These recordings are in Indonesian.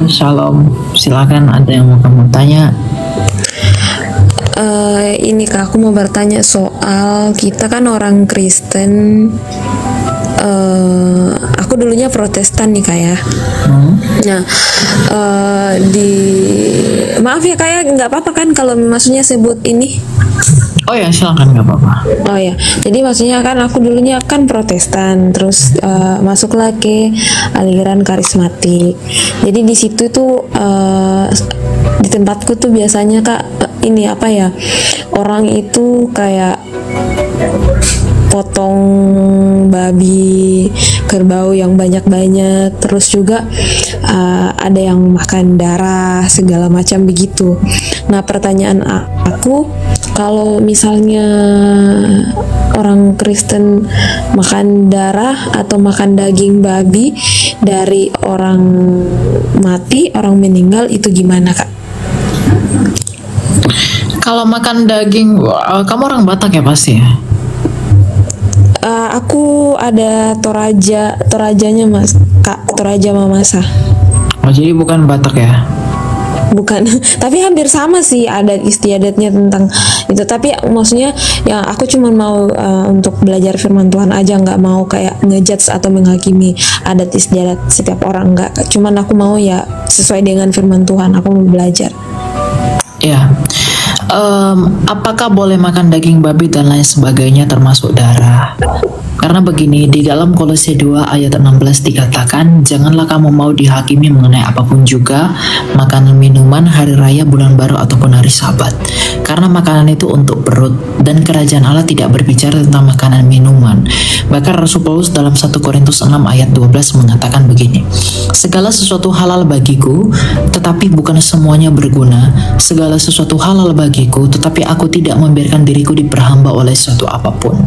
Shalom. Silakan, ada yang mau kamu tanya? Ini Kak, aku mau bertanya soal kita kan orang Kristen. Aku dulunya Protestan nih Kak ya. Nah, maaf ya Kak ya, nggak apa-apa kan kalau maksudnya sebut ini? Oh ya, silakan, nggak apa-apa. Oh ya, jadi maksudnya kan aku dulunya kan Protestan, terus masuklah ke aliran karismatik. Jadi di situ tuh di tempatku tuh biasanya Kak, ini apa ya, orang itu kayak potong babi kerbau yang banyak-banyak, terus juga ada yang makan darah segala macam begitu. Nah, pertanyaan aku, kalau misalnya orang Kristen makan darah atau makan daging babi dari orang mati, orang meninggal, itu gimana Kak? Kalau makan daging, kamu orang Batak ya pasti ya? Aku ada Torajanya Mas Kak, Toraja Mamasa. Oh, jadi bukan Batak ya? Bukan, tapi hampir sama sih adat istiadatnya tentang itu. Tapi maksudnya ya aku cuma mau untuk belajar firman Tuhan aja, nggak mau kayak ngejudge atau menghakimi adat istiadat setiap orang, nggak. Cuman aku mau ya sesuai dengan firman Tuhan, aku mau belajar. Ya. Apakah boleh makan daging babi dan lain sebagainya termasuk darah? Karena begini, di dalam Kolose 2 ayat 16 dikatakan, janganlah kamu mau dihakimi mengenai apapun juga, makanan minuman, hari raya, bulan baru, ataupun hari sabat. Karena makanan itu untuk perut, dan kerajaan Allah tidak berbicara tentang makanan minuman. Bahkan Rasul Paulus dalam 1 Korintus 6 ayat 12 mengatakan begini, segala sesuatu halal bagiku, tetapi bukan semuanya berguna. Segala sesuatu halal bagiku, tetapi aku tidak membiarkan diriku diperhamba oleh sesuatu apapun.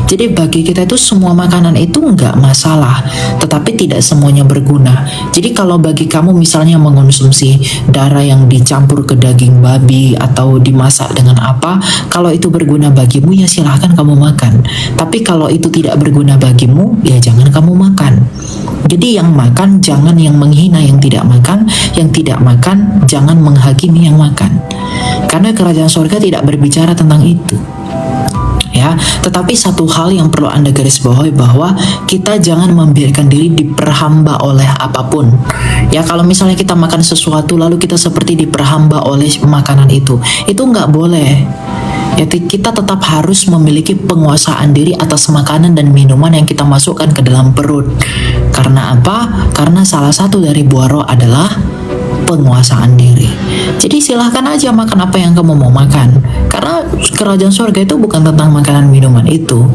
Jadi bagi kita itu semua makanan itu nggak masalah, tetapi tidak semuanya berguna. Jadi kalau bagi kamu misalnya mengonsumsi darah yang dicampur ke daging babi atau dimasak dengan apa, kalau itu berguna bagimu ya silahkan kamu makan. Tapi kalau itu tidak berguna bagimu, ya jangan kamu makan. Jadi yang makan jangan yang menghina yang tidak makan, yang tidak makan jangan menghakimi yang makan. Karena kerajaan surga tidak berbicara tentang itu. Ya, tetapi satu hal yang perlu Anda garis bawahi bahwa kita jangan membiarkan diri diperhamba oleh apapun. Ya, kalau misalnya kita makan sesuatu lalu kita seperti diperhamba oleh makanan itu nggak boleh. Ya, kita tetap harus memiliki penguasaan diri atas makanan dan minuman yang kita masukkan ke dalam perut. Karena apa? Karena salah satu dari buah roh adalah penguasaan diri. Jadi silahkan aja makan apa yang kamu mau makan, karena kerajaan surga itu bukan tentang makanan minuman itu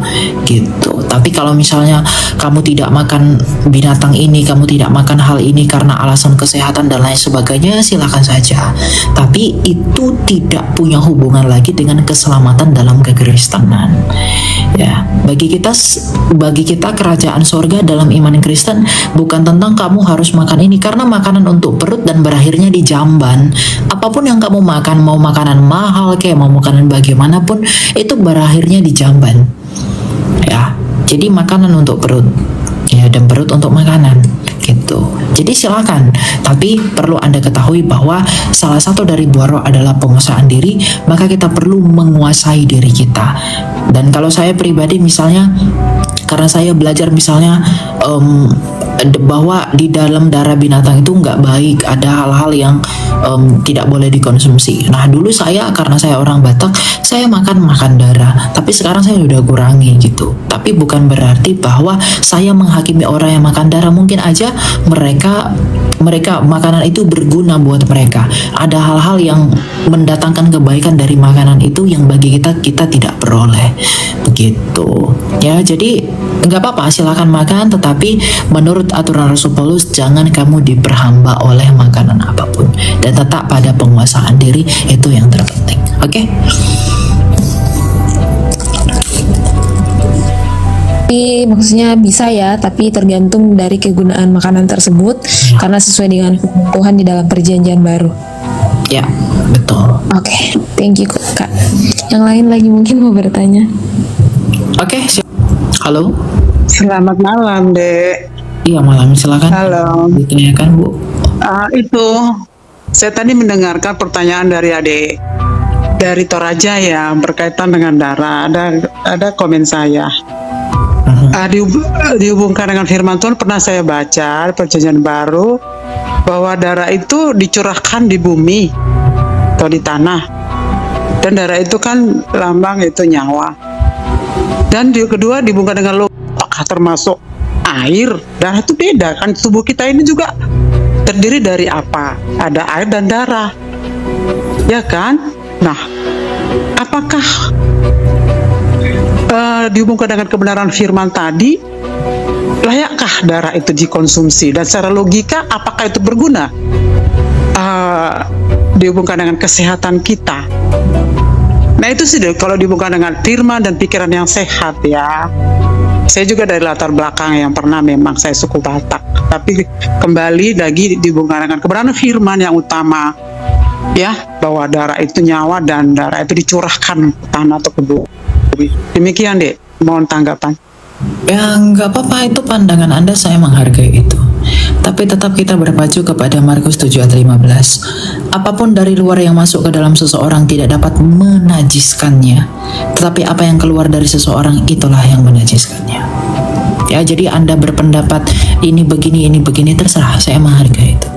gitu. Tapi kalau misalnya kamu tidak makan binatang ini, kamu tidak makan hal ini karena alasan kesehatan dan lain sebagainya, silahkan saja. Tapi itu tidak punya hubungan lagi dengan keselamatan dalam kekristenan. Ya, bagi kita kerajaan surga dalam iman Kristen bukan tentang kamu harus makan ini karena makanan untuk perut dan berakhirnya di jamban. Apapun yang kamu makan, mau makanan mahal kayak mau makanan bagaimanapun, itu berakhirnya di jamban. Ya, jadi makanan untuk perut, ya, dan perut untuk makanan gitu. Jadi silakan, tapi perlu Anda ketahui bahwa salah satu dari buah roh adalah penguasaan diri, maka kita perlu menguasai diri kita. Dan kalau saya pribadi misalnya, karena saya belajar misalnya bahwa di dalam darah binatang itu nggak baik, ada hal-hal yang tidak boleh dikonsumsi. Nah dulu karena saya orang Batak, saya makan darah, tapi sekarang saya udah kurangi gitu. Tapi bukan berarti bahwa saya menghakimi orang yang makan darah. Mungkin aja mereka makanan itu berguna buat mereka. Ada hal-hal yang mendatangkan kebaikan dari makanan itu yang bagi kita tidak peroleh begitu. Ya, jadi nggak apa-apa, silakan makan, tetapi menurut aturan Rasul Paulus jangan kamu diperhamba oleh makanan apapun, dan tetap pada penguasaan diri, itu yang terpenting. Oke? Tapi maksudnya bisa ya, tapi tergantung dari kegunaan makanan tersebut, karena sesuai dengan firman Tuhan di dalam perjanjian baru. Ya, betul. Oke, thank you Kak. Yang lain lagi mungkin mau bertanya? Oke, halo. Selamat malam, Dek. Iya, malam, silakan. Halo. Ditanyakan, Bu. Itu saya tadi mendengarkan pertanyaan dari adik dari Toraja ya berkaitan dengan darah. Ada komen saya. Dihubungkan dengan firman Tuhan pernah saya baca Perjanjian Baru bahwa darah itu dicurahkan di bumi atau di tanah, dan darah itu kan lambang itu nyawa. Dan kedua dihubungkan dengan lo, apakah termasuk air? Darah itu beda kan, tubuh kita ini juga terdiri dari apa? Ada air dan darah, ya kan? Nah, apakah dihubungkan dengan kebenaran firman tadi, layakkah darah itu dikonsumsi? Dan secara logika, apakah itu berguna? Dihubungkan dengan kesehatan kita. Nah itu sih kalau dihubungkan dengan firman dan pikiran yang sehat ya. Saya juga dari latar belakang yang pernah memang saya suku Batak, tapi kembali lagi dihubungkan dengan kebenaran firman yang utama ya, bahwa darah itu nyawa dan darah itu dicurahkan ke tanah atau ke bumi. Demikian deh, mohon tanggapan. Ya nggak apa-apa, itu pandangan Anda, saya menghargai itu. Tapi tetap kita berpacu kepada Markus 7 ayat 15. Apapun dari luar yang masuk ke dalam seseorang tidak dapat menajiskannya, tetapi apa yang keluar dari seseorang itulah yang menajiskannya. Ya, jadi Anda berpendapat ini begini, terserah, saya menghargai itu.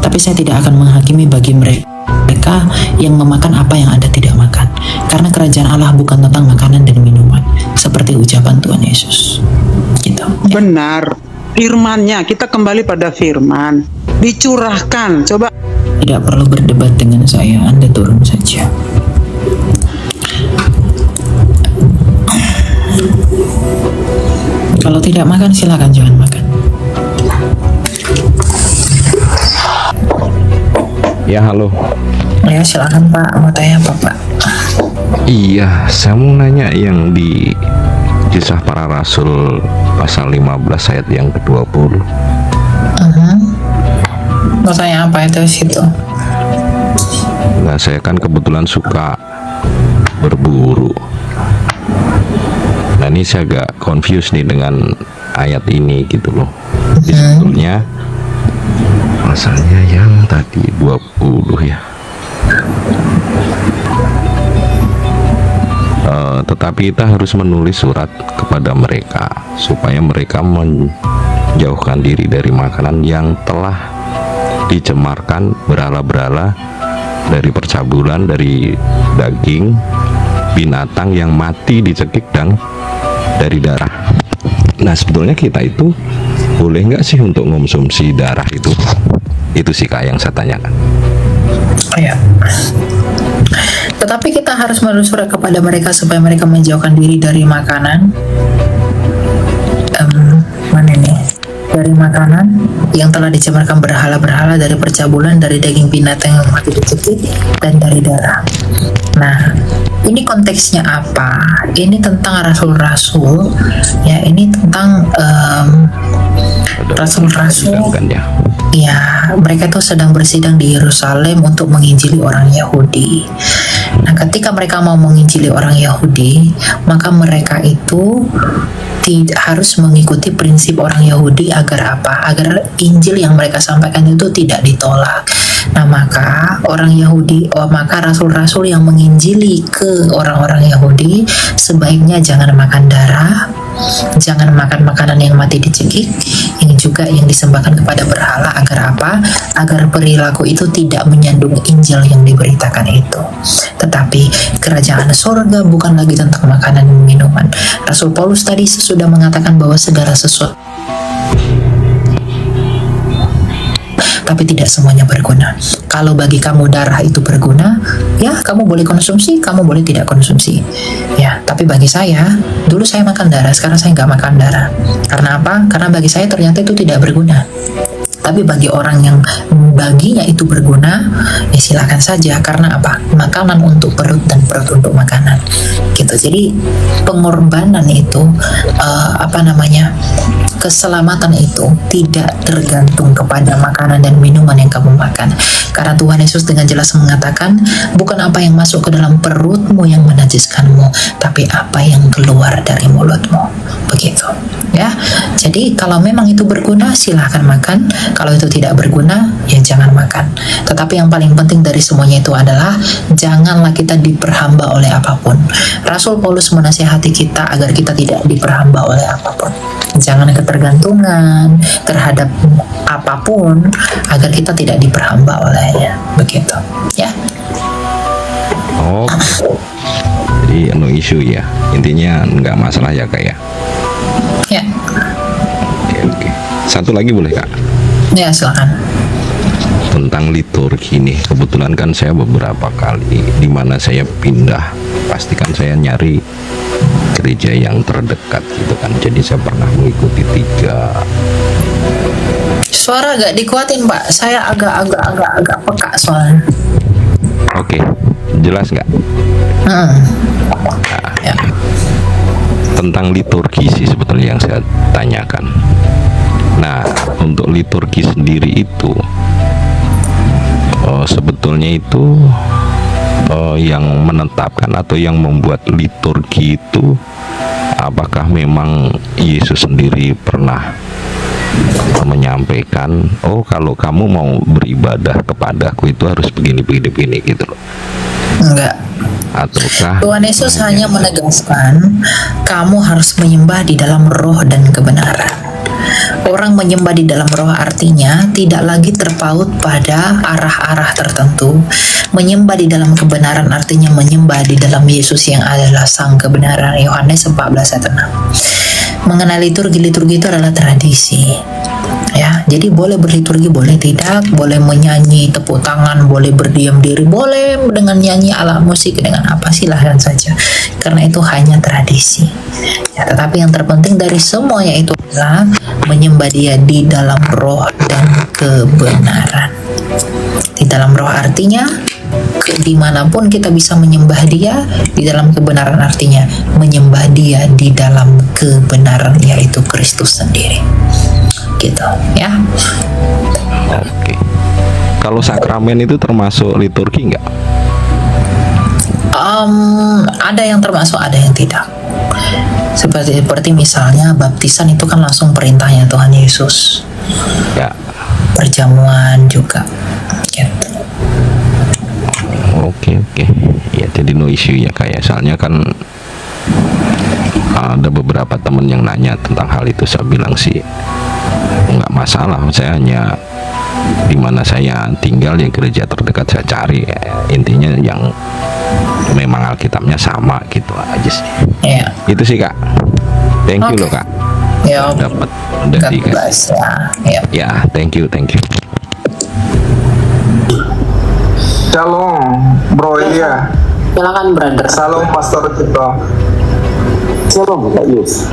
Tapi saya tidak akan menghakimi bagi mereka yang memakan apa yang Anda tidak makan. Karena kerajaan Allah bukan tentang makanan dan minuman, seperti ucapan Tuhan Yesus. Gitu. Benar. Firmannya, kita kembali pada firman. Dicurahkan, coba. Tidak perlu berdebat dengan saya, Anda turun saja. Kalau tidak makan, silakan jangan makan. Ya, halo. Ya, silakan Pak, mau tanya apa Pak? Iya, saya mau nanya yang di Kisah Para Rasul pasal 15 ayat yang ke-20. Mau tanya apa itu situ? Nah, saya kan kebetulan suka berburu. Nah, ini saya agak confused nih dengan ayat ini gitu loh. Jadi sebetulnya pasalnya yang tadi 20 ya. Tetapi kita harus menulis surat kepada mereka supaya mereka menjauhkan diri dari makanan yang telah dicemarkan berhala-berhala, dari percabulan, dari daging binatang yang mati dicekik, dan dari darah. Nah, sebetulnya kita itu boleh nggak sih untuk mengonsumsi darah itu? Itu sih Kak yang saya tanyakan. Ya. Tetapi kita harus menulis surat kepada mereka supaya mereka menjauhkan diri dari makanan. Mana nih? Dari makanan yang telah dicemarkan berhala-berhala, dari percabulan, dari daging binatang yang mati dicekik, dan dari darah. Nah, ini konteksnya apa? Ini tentang rasul-rasul. Ya, ini tentang rasul-rasul. Ya, mereka itu sedang bersidang di Yerusalem untuk menginjili orang Yahudi. Nah, ketika mereka mau menginjili orang Yahudi, maka mereka itu harus mengikuti prinsip orang Yahudi agar apa? Agar Injil yang mereka sampaikan itu tidak ditolak. Nah, maka orang Yahudi, maka rasul-rasul yang menginjili ke orang-orang Yahudi sebaiknya jangan makan darah, jangan makan makanan yang mati dicekik, yang juga yang disembahkan kepada berhala. Agar apa? Agar perilaku itu tidak menyandung Injil yang diberitakan itu. Tetapi kerajaan sorga bukan lagi tentang makanan dan minuman. Rasul Paulus tadi sudah mengatakan bahwa segala sesuatu, tapi tidak semuanya berguna. Kalau bagi kamu darah itu berguna, ya kamu boleh konsumsi, kamu boleh tidak konsumsi. Ya, tapi bagi saya, dulu saya makan darah, sekarang saya nggak makan darah. Karena apa? Karena bagi saya ternyata itu tidak berguna. Tapi bagi orang yang baginya itu berguna, ya silakan saja. Karena apa? Makanan untuk perut dan perut untuk makanan. Gitu. Jadi pengorbanan itu keselamatan itu tidak tergantung kepada makanan dan minuman yang kamu makan. Karena Tuhan Yesus dengan jelas mengatakan, bukan apa yang masuk ke dalam perutmu yang menajiskanmu, tapi apa yang keluar dari mulutmu. Begitu. Ya. Jadi kalau memang itu berguna, silahkan makan. Kalau itu tidak berguna, ya jangan makan. Tetapi yang paling penting dari semuanya itu adalah janganlah kita diperhamba oleh apapun. Rasul Paulus menasihati kita agar kita tidak diperhamba oleh apapun. Jangan ketergantungan terhadap apapun agar kita tidak diperhamba olehnya. Begitu, ya. Oh, jadi no issue ya. Intinya nggak masalah ya, Kak ya. Ya. Oke. Satu lagi boleh, Kak? Ya, silakan. Tentang liturgi nih, kebetulan kan saya beberapa kali di mana saya pindah, pastikan saya nyari gereja yang terdekat gitu kan. Jadi saya pernah mengikuti 3. Suara agak dikuatin, Pak. Saya agak peka soalnya. Oke, jelas nggak? Nah, ya. Tentang liturgi sih sebetulnya yang saya tanyakan. Nah, untuk liturgi sendiri itu sebetulnya itu yang menetapkan atau yang membuat liturgi itu, apakah memang Yesus sendiri pernah menyampaikan, oh kalau kamu mau beribadah kepadaku itu harus begini gitu loh? Enggak. Ataukah Tuhan Yesus hanya menegaskan kamu harus menyembah di dalam roh dan kebenaran. Orang menyembah di dalam roh artinya tidak lagi terpaut pada arah-arah tertentu. Menyembah di dalam kebenaran artinya menyembah di dalam Yesus yang adalah sang kebenaran. Yohanes 14 ayat 6. Mengenai liturgi itu adalah tradisi. Ya, jadi boleh berliturgi, boleh tidak, boleh menyanyi tepuk tangan, boleh berdiam diri, boleh dengan nyanyi ala musik, dengan apa silahkan saja, karena itu hanya tradisi. Ya, tetapi yang terpenting dari semuanya itu adalah menyembah Dia di dalam roh dan kebenaran. Di dalam roh artinya dimanapun kita bisa menyembah Dia, di dalam kebenaran artinya menyembah Dia di dalam kebenaran, yaitu Kristus sendiri. Gitu ya. Oke. Kalau sakramen itu termasuk liturgi nggak? Ada yang termasuk, ada yang tidak. Seperti misalnya baptisan itu kan langsung perintahnya Tuhan Yesus. Ya. Perjamuan juga. Gitu. Oke. Ya, jadi no issue ya, kayak soalnya kan ada beberapa temen yang nanya tentang hal itu. Saya bilang sih nggak masalah, saya hanya di mana saya tinggal ya gereja terdekat saya cari, intinya yang memang Alkitabnya sama gitu aja sih. Yeah. Itu sih, Kak. Thank you loh, Kak. Ya, Dapat udah dikasih. Ya, thank you. Shalom, Bro Elia. Silakan, brother. Salam, Pastor Cipto. Shalom, Kak Yus.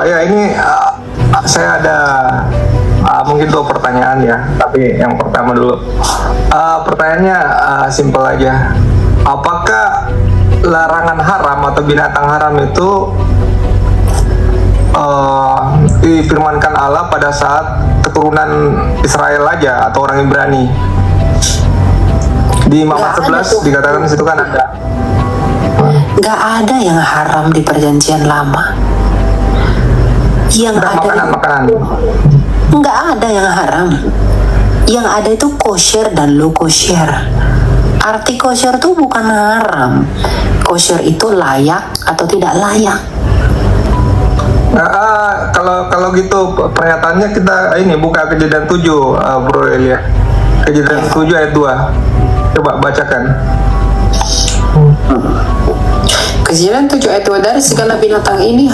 Ya ini saya ada mungkin 2 pertanyaan ya, tapi yang pertama dulu. Pertanyaannya simpel aja. Apakah larangan haram atau binatang haram itu difirmankan Allah pada saat keturunan Israel aja atau orang Ibrani? Di Mazmur 11 dikatakan di situ kan ada. Nggak ada yang haram di perjanjian lama. Yang ada Makanan. nggak ada yang haram. Yang ada itu kosher dan lo kosher. Arti kosher itu bukan haram. Kosher itu layak atau tidak layak. Kalau gitu pernyataannya kita ini buka Kejadian 7, Bro Elia. Kejadian 7 ayat 2. Coba bacakan. Kejadian 7 ayat 2, dari segala binatang ini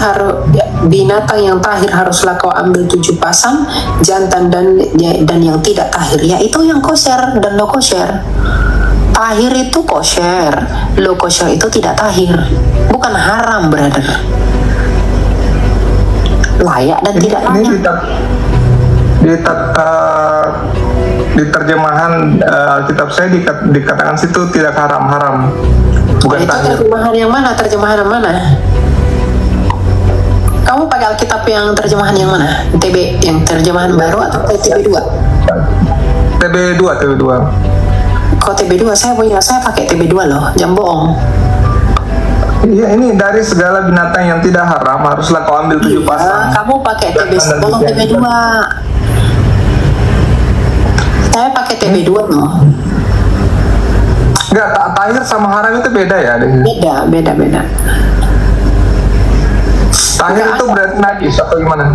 binatang yang tahir haruslah kau ambil 7 pasang jantan dan yang tidak tahir, yaitu yang kosher dan lo kosher. Tahir itu kosher, lo kosher itu tidak tahir, bukan haram, brother. Layak dan tidak layak. Di terjemahan kitab saya dikatakan situ tidak haram, bukan itu tahir. terjemahan yang mana? Terjemahan yang mana? Kamu pakai Alkitab yang terjemahan yang mana? TB yang terjemahan baru atau TB2? TB2. Kok TB2? Saya pakai TB2 loh, jangan bohong. Iya, ini dari segala binatang yang tidak haram haruslah kau ambil 7 pasang. Kamu pakai TB2. Saya pakai TB2 loh. Enggak, tahir sama haram itu beda ya? Beda. Tahir itu berarti najis atau gimana?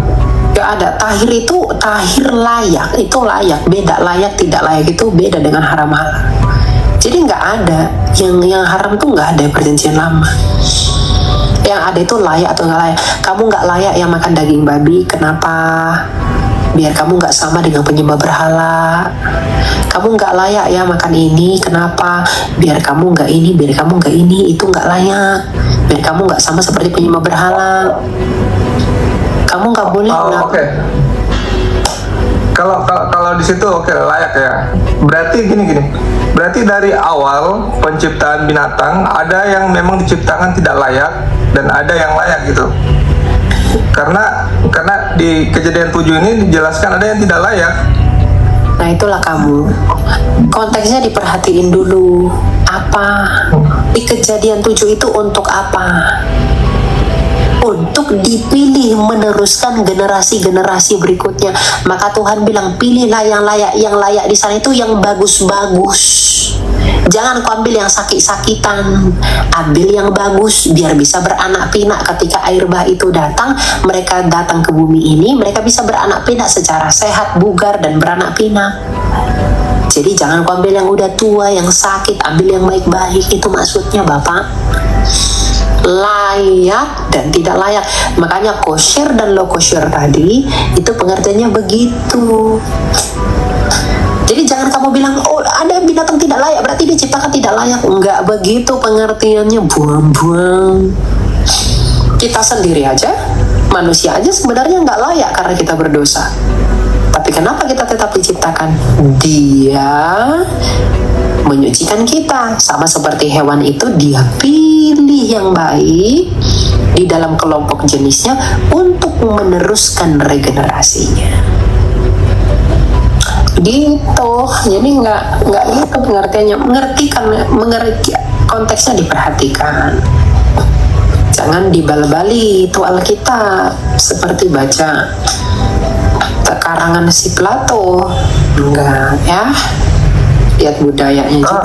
Gak ada. Tahir layak, itu layak. Beda, layak tidak layak itu beda dengan haram halal. Jadi nggak ada yang haram tuh, nggak ada perjanjian lama. Yang ada itu layak atau nggak layak. Kamu nggak layak yang makan daging babi. Kenapa? Biar kamu nggak sama dengan penyembah berhala. Kamu nggak layak ya makan ini. Kenapa? Biar kamu nggak ini, biar kamu nggak ini. Itu nggak layak. Biar kamu nggak sama seperti penyembah berhala. Kamu nggak boleh. Oke. Kalau di situ oke, layak ya. Berarti gini. Berarti dari awal penciptaan binatang ada yang memang diciptakan tidak layak dan ada yang layak gitu. Karena di Kejadian 7 ini dijelaskan ada yang tidak layak. Nah itulah kamu. Konteksnya diperhatiin dulu. Apa? Di Kejadian 7 itu untuk apa? Untuk dipilih meneruskan generasi-generasi berikutnya. Maka Tuhan bilang pilihlah yang layak. Yang layak di sana itu yang bagus-bagus. Jangan kau ambil yang sakit-sakitan. Ambil yang bagus biar bisa beranak pinak ketika air bah itu datang. Mereka datang ke bumi ini, mereka bisa beranak pinak secara sehat, bugar dan beranak pinak. Jadi jangan kau ambil yang udah tua, yang sakit, ambil yang baik-baik. Itu maksudnya Bapak. Layak dan tidak layak. Makanya kosher dan lo kosher tadi itu pengertiannya begitu. Jadi jangan kamu bilang oh ada binatang tidak layak berarti diciptakan tidak layak. Enggak begitu pengertiannya, buang-buang. Kita sendiri aja, manusia aja sebenarnya nggak layak karena kita berdosa. Tapi kenapa kita tetap diciptakan? Dia menyucikan kita. Sama seperti hewan itu, dia pilih yang baik di dalam kelompok jenisnya untuk meneruskan regenerasinya. Gitu. Jadi nggak gitu pengertiannya. Mengerti konteksnya diperhatikan. Jangan dibal-bali itu Alkitab seperti baca karangan si Plato. Enggak ya. Lihat budayanya juga.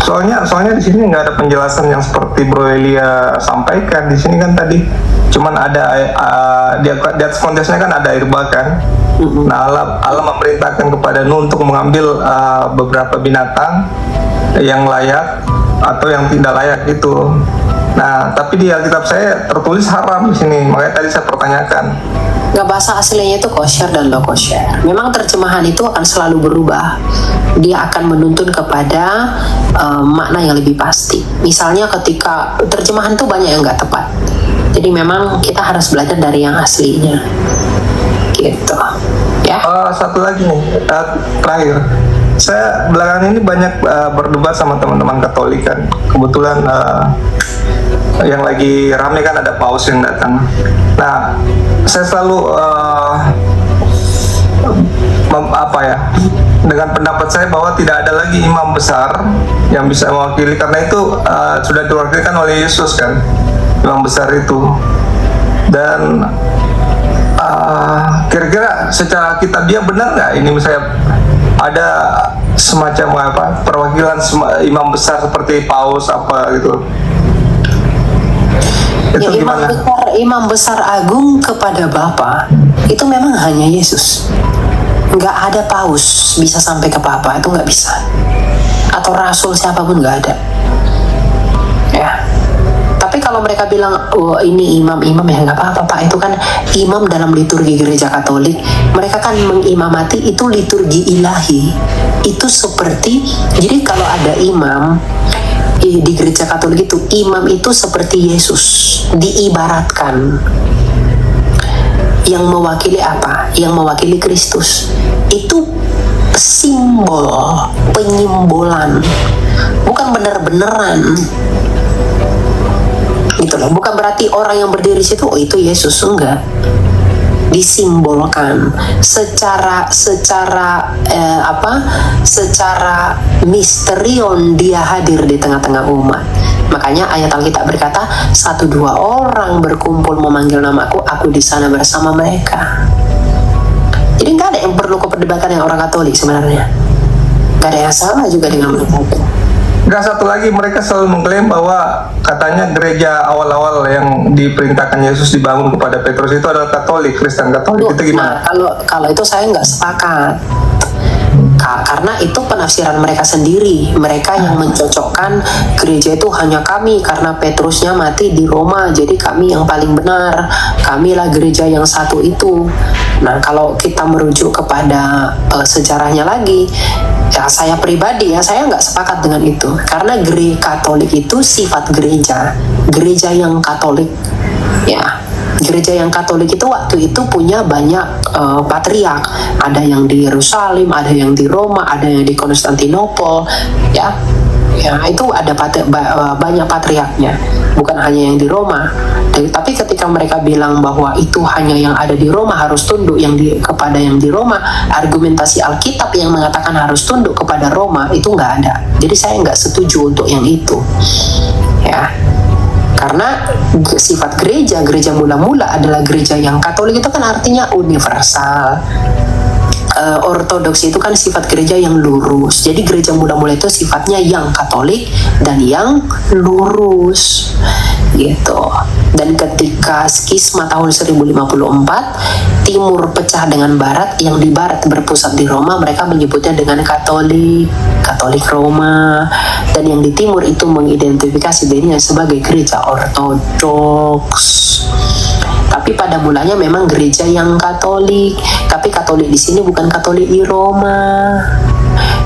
Soalnya di sini nggak ada penjelasan yang seperti Bro Elia sampaikan. Di sini kan tadi cuman ada di atas konteksnya kan ada air bah kan. Nah Allah memerintahkan kepada Nuh untuk mengambil beberapa binatang yang layak atau yang tidak layak itu. Nah tapi di Alkitab saya tertulis haram di sini. Makanya tadi saya pertanyakan. Nggak, bahasa aslinya itu kosher dan lo kosher. Memang terjemahan itu akan selalu berubah. Dia akan menuntun kepada makna yang lebih pasti. Misalnya ketika terjemahan itu banyak yang nggak tepat. Jadi memang kita harus belajar dari yang aslinya. Gitu. Ya. Satu lagi nih, terakhir. Saya belakangan ini banyak berdebat sama teman-teman Katolik kan. Kebetulan yang lagi rame kan ada paus yang datang. Nah, saya selalu dengan pendapat saya bahwa tidak ada lagi imam besar yang bisa mewakili, karena itu sudah diwakilkan oleh Yesus kan, imam besar itu. Dan kira-kira secara kitabiah benar nggak ini misalnya ada semacam perwakilan imam besar seperti paus apa gitu? Itu ya, gimana? Imam besar agung kepada Bapa itu memang hanya Yesus. Nggak ada paus bisa sampai ke Bapa, itu nggak bisa. Atau rasul siapapun nggak ada. Ya. Tapi kalau mereka bilang oh ini imam-imam ya nggak apa-apa Pak, itu kan imam dalam liturgi gereja Katolik. Mereka kan mengimamati itu liturgi ilahi. Itu seperti, jadi kalau ada imam di gereja Katolik itu, imam itu seperti Yesus, diibaratkan. Yang mewakili apa? Yang mewakili Kristus. Itu simbol, penyimbolan, bukan bener-beneran. gitu loh. Bukan berarti orang yang berdiri situ oh itu Yesus, enggak. Disimbolkan secara misterion dia hadir di tengah-tengah umat. Makanya ayat Alkitab berkata 1-2 orang berkumpul memanggil namaku, aku di sana bersama mereka. Jadi nggak ada yang perlu keperdebatannya orang Katolik sebenarnya. Nggak ada yang salah juga dengan mereka. Enggak, satu lagi, mereka selalu mengklaim bahwa katanya gereja awal-awal yang diperintahkan Yesus dibangun kepada Petrus itu adalah Katolik, Kristen Katolik. Itu gimana? Nah, kalau itu saya nggak sepakat. Karena itu penafsiran mereka sendiri. Mereka yang mencocokkan gereja itu hanya kami karena Petrusnya mati di Roma, jadi kami yang paling benar, kamilah gereja yang satu itu. Nah, kalau kita merujuk kepada sejarahnya lagi, ya saya pribadi ya saya nggak sepakat dengan itu. Karena Katolik itu sifat gereja yang Katolik, ya. Gereja yang Katolik itu waktu itu punya banyak patriark, ada yang di Yerusalem, ada yang di Roma, ada yang di Konstantinopel, ya itu ada banyak patriarknya, bukan hanya yang di Roma. Tapi ketika mereka bilang bahwa itu hanya yang ada di Roma harus tunduk kepada yang di Roma, argumentasi Alkitab yang mengatakan harus tunduk kepada Roma itu nggak ada. Jadi saya nggak setuju untuk yang itu, ya. Karena sifat gereja mula-mula adalah gereja yang Katolik itu kan artinya universal. Ortodoks itu kan sifat gereja yang lurus. Jadi gereja mula-mula itu sifatnya yang Katolik dan yang lurus gitu. Dan ketika skisma tahun 1054, timur pecah dengan barat, yang di barat berpusat di Roma, mereka menyebutnya dengan Katolik Roma, dan yang di timur itu mengidentifikasi dirinya sebagai gereja ortodoks. Tapi pada mulanya memang gereja yang Katolik, tapi Katolik di sini bukan Katolik di Roma.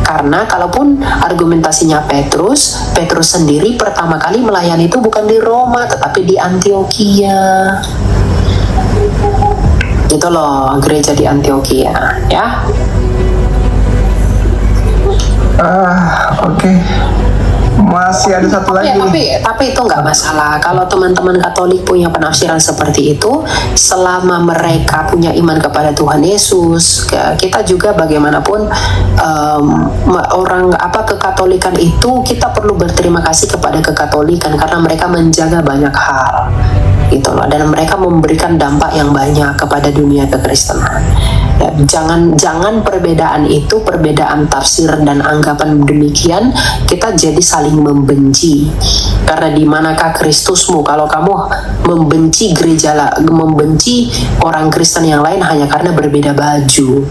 Karena kalaupun argumentasinya Petrus sendiri pertama kali melayani itu bukan di Roma, tetapi di Antioquia. Gitu loh, gereja di Antioquia, ya. Oke. Masih ada satu lagi. Tapi itu nggak masalah. Kalau teman-teman Katolik punya penafsiran seperti itu, selama mereka punya iman kepada Tuhan Yesus, kita juga bagaimanapun kekatolikan itu kita perlu berterima kasih kepada kekatolikan karena mereka menjaga banyak hal, gitu loh, dan mereka memberikan dampak yang banyak kepada dunia kekristenan. Ya, jangan perbedaan itu, perbedaan tafsir dan anggapan demikian kita jadi saling membenci. Karena di manakah Kristusmu kalau kamu membenci membenci orang Kristen yang lain hanya karena berbeda baju.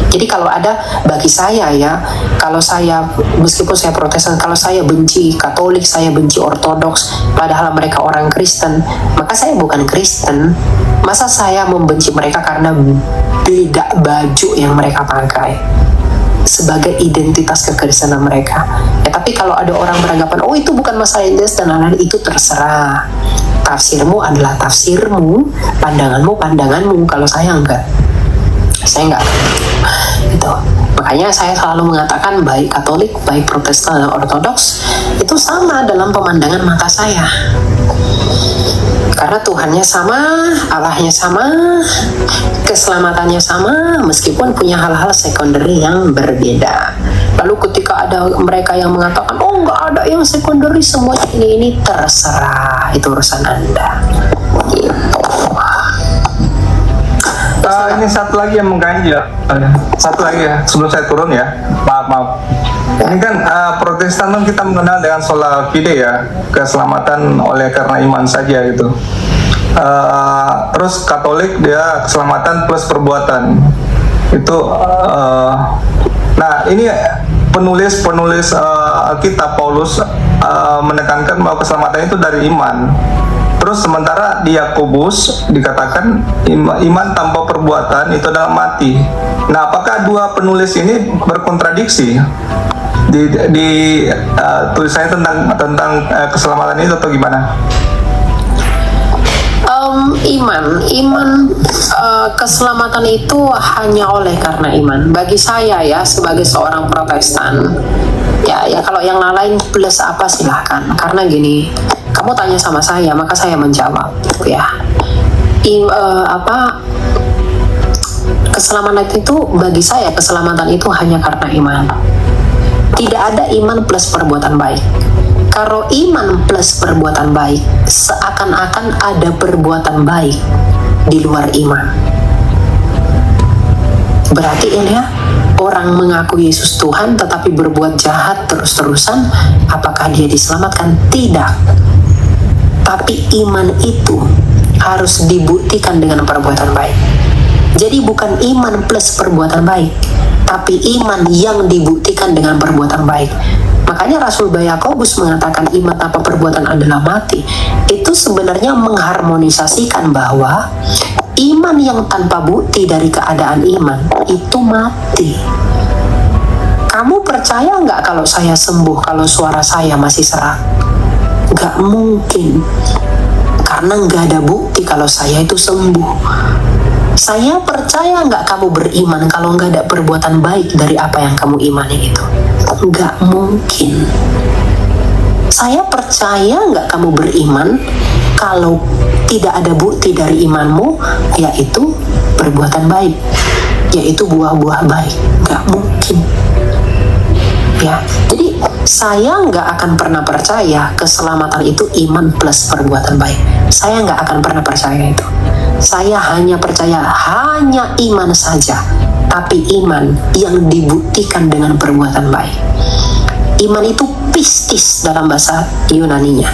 Jadi kalau ada, bagi saya ya, kalau saya meskipun saya Protestan, kalau saya benci Katolik, saya benci Ortodoks, padahal mereka orang Kristen, maka saya bukan Kristen. Masa saya membenci mereka karena beda baju yang mereka pakai sebagai identitas kekristenan mereka? Ya, tapi kalau ada orang beranggapan, oh itu bukan masalah identitas dan lain-lain, itu terserah. Tafsirmu adalah tafsirmu, pandanganmu pandanganmu. Kalau saya enggak gitu. Makanya saya selalu mengatakan baik Katolik, baik Protestan dan Ortodoks itu sama dalam pemandangan mata saya. Karena Tuhannya sama, Allahnya sama, keselamatannya sama, meskipun punya hal-hal sekunder yang berbeda. Lalu ketika ada mereka yang mengatakan, oh nggak ada yang sekunder, semua ini terserah, itu urusan Anda. Gitu. Ini satu lagi yang mengganjal. Satu lagi ya, sebelum saya turun ya. Maaf. Ini kan Protestan kita mengenal dengan sola fide ya, keselamatan oleh karena iman saja gitu. Terus Katolik dia keselamatan plus perbuatan. Itu nah ini penulis Alkitab Paulus menekankan bahwa keselamatan itu dari iman. Terus sementara di Yakobus dikatakan iman tanpa perbuatan itu adalah mati. Nah, apakah dua penulis ini berkontradiksi di tulisannya tentang keselamatan itu atau gimana? Iman keselamatan itu hanya oleh karena iman. Bagi saya ya, sebagai seorang Protestan, ya kalau yang lain plus apa silahkan. Karena gini, kamu tanya sama saya, maka saya menjawab, ya. Keselamatan itu bagi saya, keselamatan itu hanya karena iman. Tidak ada iman plus perbuatan baik. Kalau iman plus perbuatan baik, seakan-akan ada perbuatan baik di luar iman. Berarti ini ya, orang mengaku Yesus Tuhan tetapi berbuat jahat terus-terusan, apakah dia diselamatkan? Tidak. Tapi iman itu harus dibuktikan dengan perbuatan baik. Jadi bukan iman plus perbuatan baik, tapi iman yang dibuktikan dengan perbuatan baik. Makanya Rasul Yakobus mengatakan iman tanpa perbuatan adalah mati. Itu sebenarnya mengharmonisasikan bahwa iman yang tanpa bukti dari keadaan iman itu mati. Kamu percaya nggak kalau saya sembuh kalau suara saya masih serak? Nggak mungkin, karena nggak ada bukti kalau saya itu sembuh. Saya percaya nggak kamu beriman kalau nggak ada perbuatan baik dari apa yang kamu imani itu? Nggak mungkin. Saya percaya nggak kamu beriman kalau tidak ada bukti dari imanmu, yaitu perbuatan baik, yaitu buah-buah baik. Nggak mungkin. Ya, jadi saya nggak akan pernah percaya keselamatan itu iman plus perbuatan baik. Saya nggak akan pernah percaya itu. Saya hanya percaya hanya iman saja, tapi iman yang dibuktikan dengan perbuatan baik. Iman itu pistis dalam bahasa Yunaninya,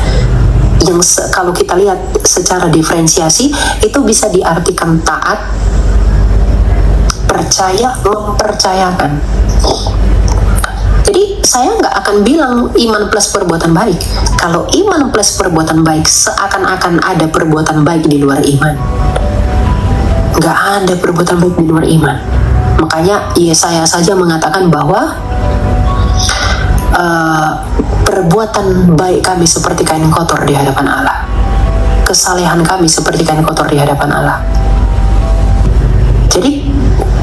yang kalau kita lihat secara diferensiasi itu bisa diartikan taat, percaya, mempercayakan. Jadi saya nggak akan bilang iman plus perbuatan baik. Kalau iman plus perbuatan baik seakan-akan ada perbuatan baik di luar iman. Nggak ada perbuatan baik di luar iman. Makanya Yesaya saja mengatakan bahwa perbuatan baik kami seperti kain kotor di hadapan Allah. Kesalehan kami seperti kain kotor di hadapan Allah. Jadi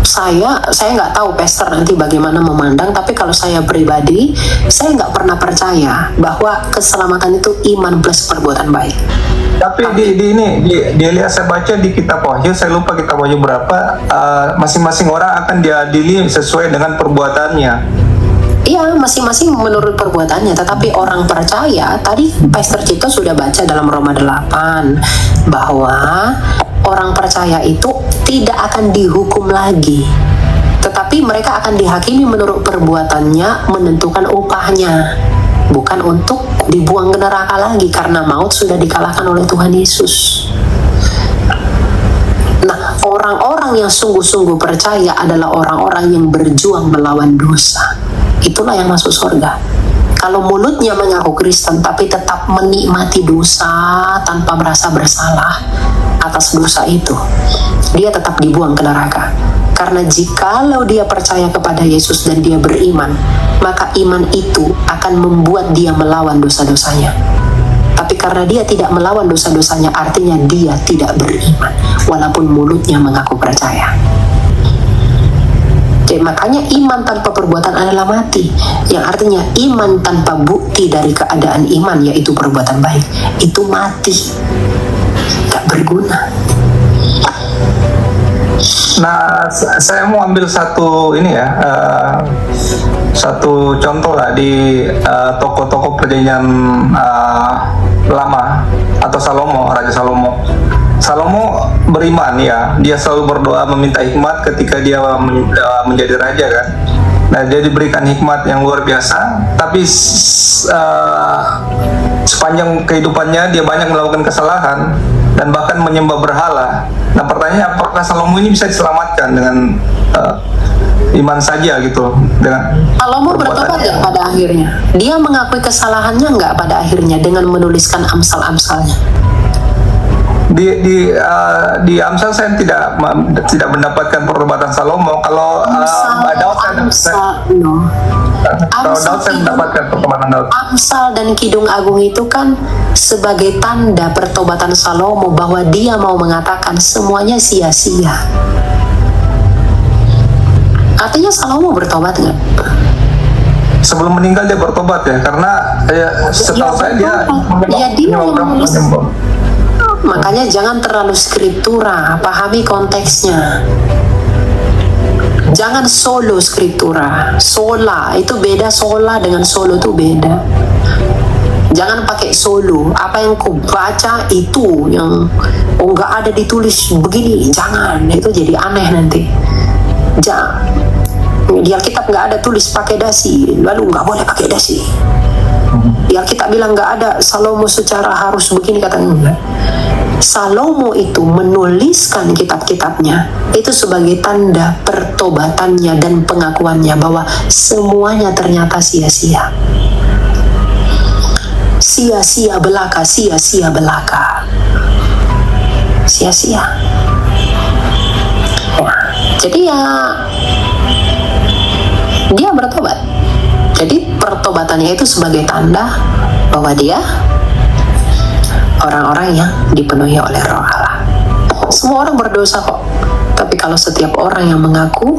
saya nggak tahu pastor nanti bagaimana memandang, tapi kalau saya pribadi, saya nggak pernah percaya bahwa keselamatan itu iman plus perbuatan baik. Tapi di lihat saya baca di kitab Wahyu, saya lupa kitab Wahyu berapa, masing-masing orang akan diadili sesuai dengan perbuatannya. Iya, masing-masing menurut perbuatannya. Tetapi orang percaya, tadi Pastor Cito sudah baca dalam Roma 8 bahwa orang percaya itu tidak akan dihukum lagi, tetapi mereka akan dihakimi menurut perbuatannya, menentukan upahnya, bukan untuk dibuang ke neraka lagi karena maut sudah dikalahkan oleh Tuhan Yesus. Nah, orang-orang yang sungguh-sungguh percaya adalah orang-orang yang berjuang melawan dosa. Itulah yang masuk surga. Kalau mulutnya mengaku Kristen tapi tetap menikmati dosa tanpa merasa bersalah atas dosa itu, dia tetap dibuang ke neraka. Karena jikalau dia percaya kepada Yesus dan dia beriman, maka iman itu akan membuat dia melawan dosa-dosanya. Tapi karena dia tidak melawan dosa-dosanya, artinya dia tidak beriman, walaupun mulutnya mengaku percaya. Jadi makanya iman tanpa perbuatan adalah mati, yang artinya iman tanpa bukti dari keadaan iman, yaitu perbuatan baik, itu mati, gak berguna. Nah, saya mau ambil satu satu contoh lah di toko-toko perjanjian lama atau Raja Salomo. Salomo beriman ya, dia selalu berdoa meminta hikmat ketika dia menjadi raja kan. Nah, dia diberikan hikmat yang luar biasa, tapi sepanjang kehidupannya dia banyak melakukan kesalahan dan bahkan menyembah berhala. Nah, pertanyaannya, apakah Salomo ini bisa diselamatkan dengan iman saja gitu? Dengan Salomo bertobat nggak pada akhirnya? Dia mengakui kesalahannya nggak pada akhirnya dengan menuliskan amsal-amsalnya? Di Amsal saya tidak mendapatkan pertobatan Salomo. Kalau Daud saya mendapatkan pertobatan Daud. Amsal dan Kidung Agung itu kan sebagai tanda pertobatan Salomo bahwa dia mau mengatakan semuanya sia-sia. Artinya Salomo bertobat nggak? sebelum meninggal dia bertobat ya, karena setahu saya dia dia menulis. Makanya jangan terlalu skriptura, pahami konteksnya. Jangan solo skriptura, sola itu beda, sola dengan solo itu beda. Jangan pakai solo, apa yang kau baca itu yang nggak ada ditulis begini, jangan, itu jadi aneh nanti. Jangan, di Alkitab nggak ada tulis pakai dasi, lalu nggak boleh pakai dasi. Di Alkitab bilang nggak ada Salomo secara harus begini, katanya. Salomo itu menuliskan kitab-kitabnya itu sebagai tanda pertobatannya dan pengakuannya bahwa semuanya ternyata sia-sia. Sia-sia belaka, sia-sia belaka, sia-sia. Nah, jadi ya dia bertobat. Jadi pertobatannya itu sebagai tanda bahwa dia orang-orang yang dipenuhi oleh Roh Allah. Semua orang berdosa kok, tapi kalau setiap orang yang mengaku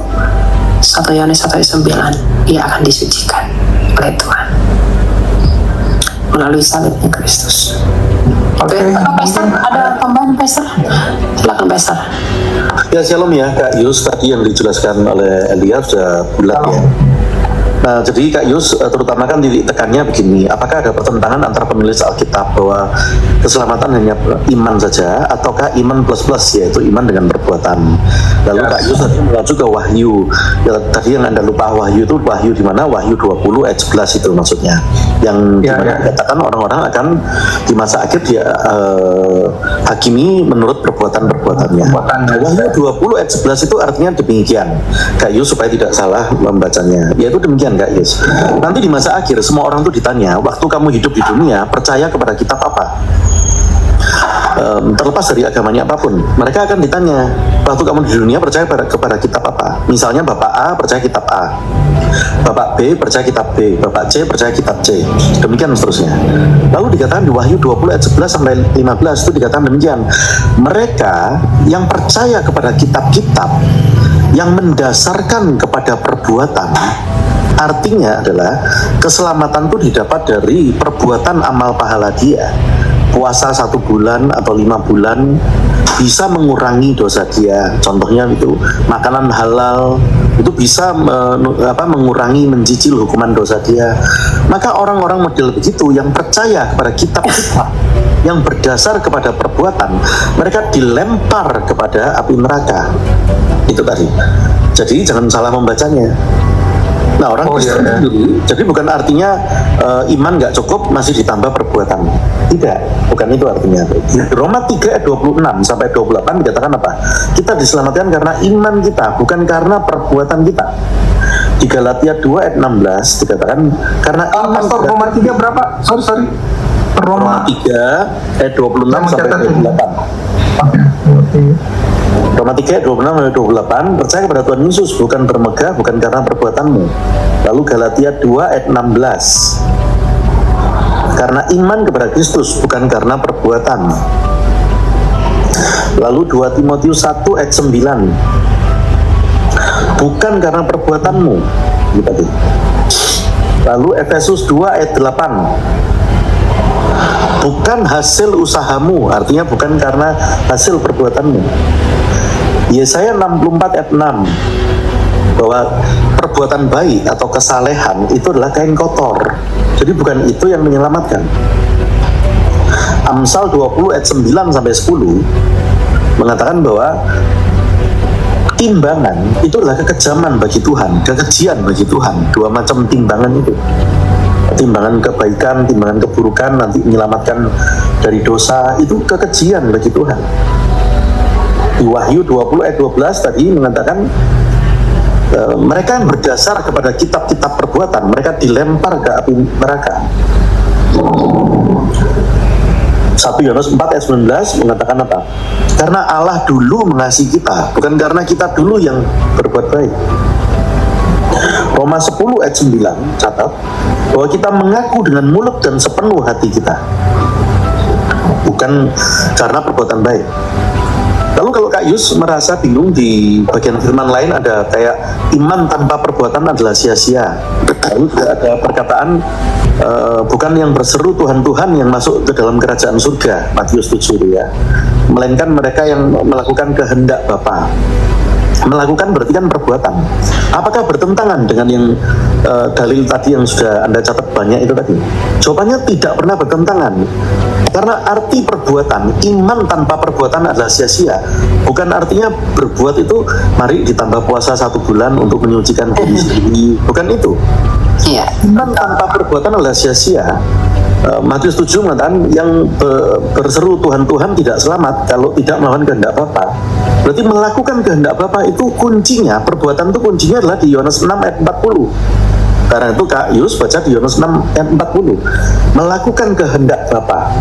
1 Yohanes 1:9, ia akan disucikan oleh Tuhan melalui salibnya Kristus. Oke, Pastor, ada tambahan Pastor? Silakan Pastor. Ya, shalom ya Kak Yus, tadi yang dijelaskan oleh Elia sudah bulat ya. Nah, jadi Kak Yus, terutama kan titik tekannya begini, apakah ada pertentangan antara penulis Alkitab bahwa keselamatan hanya iman saja, ataukah iman plus-plus, yaitu iman dengan perbuatan. Lalu Kak Yus tadi mengacu ke Wahyu, ya, tadi yang Anda lupa Wahyu itu Wahyu di mana? Wahyu 20 ayat 11 itu maksudnya, yang dimana dikatakan orang-orang akan di masa akhir dia hakimi menurut perbuatan-perbuatannya. Wahyu 20 ayat 11 itu artinya demikian, Kak Yus, supaya tidak salah membacanya, yaitu demikian Kak Yus. Nanti di masa akhir semua orang itu ditanya, waktu kamu hidup di dunia percaya kepada kitab apa? Terlepas dari agamanya apapun, mereka akan ditanya, waktu kamu di dunia percaya kepada kitab apa? Misalnya Bapak A percaya kitab A, Bapak B percaya kitab B, Bapak C percaya kitab C, demikian seterusnya. Lalu dikatakan di Wahyu 20 ayat 11 sampai 15 itu dikatakan demikian, mereka yang percaya kepada kitab-kitab yang mendasarkan kepada perbuatan, artinya adalah keselamatan itu didapat dari perbuatan amal pahala dia. Puasa 1 bulan atau 5 bulan bisa mengurangi dosa dia. Contohnya itu makanan halal itu bisa mengurangi, mencicil hukuman dosa dia. Maka orang-orang model begitu yang percaya kepada kitab-kitab yang berdasar kepada perbuatan, mereka dilempar kepada api neraka. Itu tadi. Jadi jangan salah membacanya. Nah, orang Kristen sendiri, jadi bukan artinya iman nggak cukup masih ditambah perbuatan. Tidak, bukan itu artinya. Di Roma 3 ayat 26 sampai 28 dikatakan apa? Kita diselamatkan karena iman kita, bukan karena perbuatan kita. Di Galatia 2 ayat 16 dikatakan karena iman. Pastor, Roma 3 berapa? Sorry. Roma 3 ayat 26 sampai 28. Roma 3 ayat 26 sampai 28, percaya kepada Tuhan Yesus bukan bermegah, bukan karena perbuatanmu. Lalu Galatia 2 ayat 16, karena iman kepada Kristus bukan karena perbuatan. Lalu 2 Timotius 1 ayat 9, bukan karena perbuatanmu. Gitu. Lalu Efesus 2 ayat 8, bukan hasil usahamu, artinya bukan karena hasil perbuatanmu. Yesaya 64 ayat 6, bahwa perbuatan baik atau kesalehan itu adalah kain kotor, jadi bukan itu yang menyelamatkan. Amsal 20 ayat 9 sampai 10 mengatakan bahwa timbangan itu adalah kekejaman bagi Tuhan, kekejian bagi Tuhan. Dua macam timbangan itu, timbangan kebaikan, timbangan keburukan, nanti menyelamatkan dari dosa, itu kekejian bagi Tuhan. Di Wahyu 20 ayat 12 tadi mengatakan mereka yang berdasar kepada kitab-kitab perbuatan, mereka dilempar ke api neraka. 1 Yohanes 4 ayat 19 mengatakan apa? Karena Allah dulu mengasihi kita, bukan karena kita dulu yang berbuat baik. Roma 10 ayat 9 catat bahwa kita mengaku dengan mulut dan sepenuh hati kita, bukan karena perbuatan baik. Lalu kalau Kak Yus merasa bingung, di bagian firman lain ada kayak iman tanpa perbuatan adalah sia-sia. Lalu juga ada perkataan bukan yang berseru Tuhan Tuhan yang masuk ke dalam kerajaan surga, Matius 7 ya, melainkan mereka yang melakukan kehendak Bapa. Melakukan berarti kan perbuatan. Apakah bertentangan dengan yang dalil tadi yang sudah Anda catat banyak itu tadi? Jawabannya tidak pernah bertentangan. Karena arti perbuatan, iman tanpa perbuatan adalah sia-sia. Bukan artinya berbuat itu mari ditambah puasa 1 bulan untuk menyucikan diri sendiri. Bukan itu. Iya. Iman tanpa perbuatan adalah sia-sia. Matius 7 mengatakan yang berseru Tuhan Tuhan tidak selamat kalau tidak melakukan kehendak Bapa. Berarti melakukan kehendak Bapa itu kuncinya, perbuatan itu kuncinya adalah di Yohanes 6 ayat 40. Karena itu Kak Yus baca di Yohanes 6 ayat 40. Melakukan kehendak Bapa.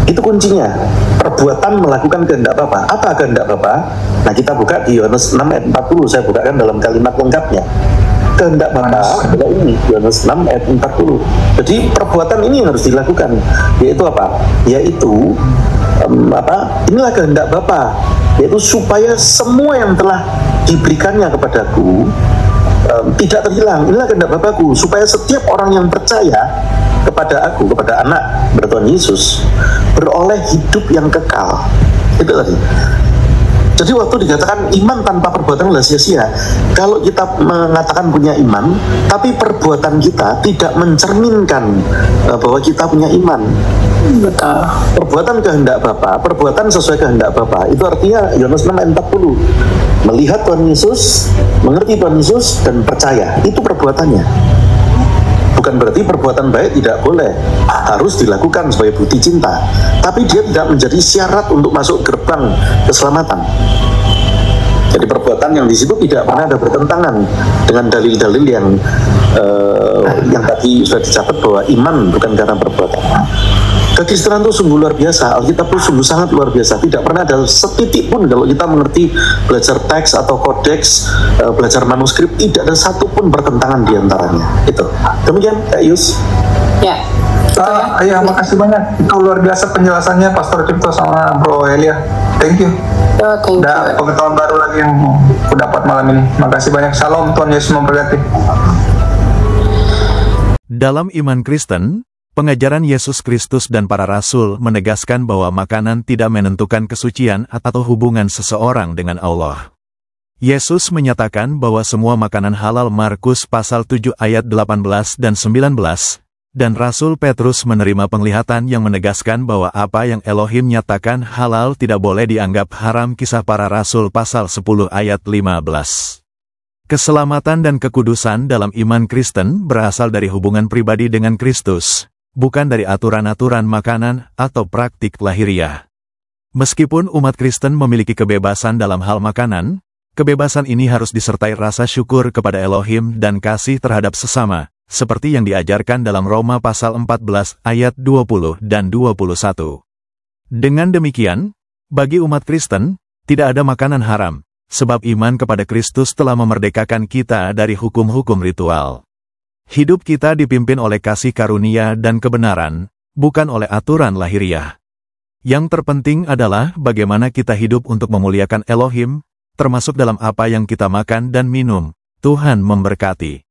Itu kuncinya. Perbuatan melakukan kehendak Bapa. Apa kehendak Bapa? Nah, kita buka di Yohanes 6 ayat 40. Saya bukakan dalam kalimat lengkapnya. Kehendak Bapa adalah ini, Yohanes 6 ayat 40. Jadi perbuatan ini yang harus dilakukan, yaitu apa? Yaitu inilah kehendak Bapa, yaitu supaya semua yang telah diberikannya kepadaku tidak terhilang. Inilah kehendak Bapakku, supaya setiap orang yang percaya kepada aku, kepada anak bertuhan Yesus, beroleh hidup yang kekal. Itu tadi. Jadi waktu dikatakan iman tanpa perbuatan adalah sia-sia. Kalau kita mengatakan punya iman, tapi perbuatan kita tidak mencerminkan bahwa kita punya iman. Betul. Perbuatan kehendak Bapa, perbuatan sesuai kehendak Bapa, itu artinya Yohanes 6 ayat 40. Melihat Tuhan Yesus, mengerti Tuhan Yesus, dan percaya. Itu perbuatannya. Bukan berarti perbuatan baik tidak boleh, harus dilakukan sebagai bukti cinta, tapi dia tidak menjadi syarat untuk masuk gerbang keselamatan. Jadi perbuatan yang di situ tidak pernah ada bertentangan dengan dalil-dalil yang tadi sudah dicatat bahwa iman bukan karena perbuatan. Kekristenan itu sungguh luar biasa, Alkitab itu sungguh sangat luar biasa. Tidak pernah ada setitik pun kalau kita mengerti belajar teks atau kodeks, belajar manuskrip, tidak ada satu pun bertentangan di antaranya. Itu. Demikian, Kak Yus. Ya. Ya, makasih banyak. Itu luar biasa penjelasannya Pastor Cipto sama Bro Elia. Thank you. Oh, thank Ada you. pengetahuan baru lagi yang aku dapat malam ini. Makasih banyak. Salam, Tuhan Yesus memberkati. Dalam iman Kristen, pengajaran Yesus Kristus dan para rasul menegaskan bahwa makanan tidak menentukan kesucian atau hubungan seseorang dengan Allah. Yesus menyatakan bahwa semua makanan halal Markus pasal 7 ayat 18 dan 19, dan Rasul Petrus menerima penglihatan yang menegaskan bahwa apa yang Elohim nyatakan halal tidak boleh dianggap haram. Kisah para Rasul pasal 10 ayat 15. Keselamatan dan kekudusan dalam iman Kristen berasal dari hubungan pribadi dengan Kristus, bukan dari aturan-aturan makanan atau praktik lahiriah. Meskipun umat Kristen memiliki kebebasan dalam hal makanan, kebebasan ini harus disertai rasa syukur kepada Elohim dan kasih terhadap sesama, seperti yang diajarkan dalam Roma pasal 14 ayat 20 dan 21. Dengan demikian, bagi umat Kristen, tidak ada makanan haram, sebab iman kepada Kristus telah memerdekakan kita dari hukum-hukum ritual. Hidup kita dipimpin oleh kasih karunia dan kebenaran, bukan oleh aturan lahiriah. Yang terpenting adalah bagaimana kita hidup untuk memuliakan Elohim, termasuk dalam apa yang kita makan dan minum. Tuhan memberkati.